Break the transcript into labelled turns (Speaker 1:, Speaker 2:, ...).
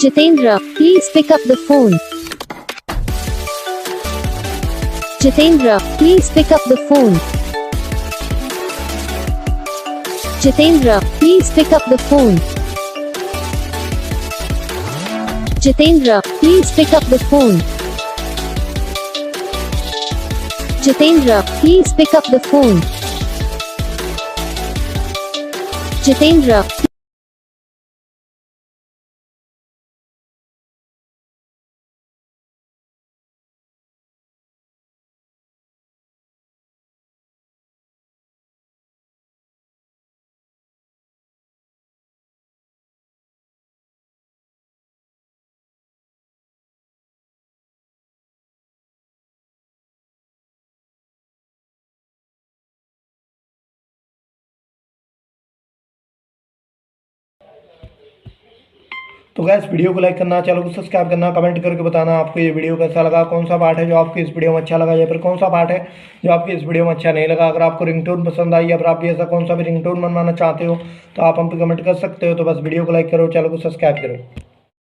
Speaker 1: Jitendra, please pick up the phone. Jitendra, please pick up the phone. Jitendra, please pick up the phone. Jitendra, please pick up the phone. Jitendra, please pick up the phone. Jitendra.
Speaker 2: तो gas video को like करना, channel को subscribe करना, comment करके बताना आपको ये video कैसा लगा, कौन सा पार्ट है जो आपको इस वीडियो में अच्छा लगा या फिर कौन सा पार्ट है जो आपको इस वीडियो में अच्छा नहीं लगा। अगर आपको रिंगटोन पसंद आई या फिर आप भी ऐसा कौन सा भी रिंगटोन बनवाना चाहते हो तो आप हम पे कमेंट कर सकते हो। तो बस वीडियो को लाइक करो, चैनल को सब्सक्राइब करो।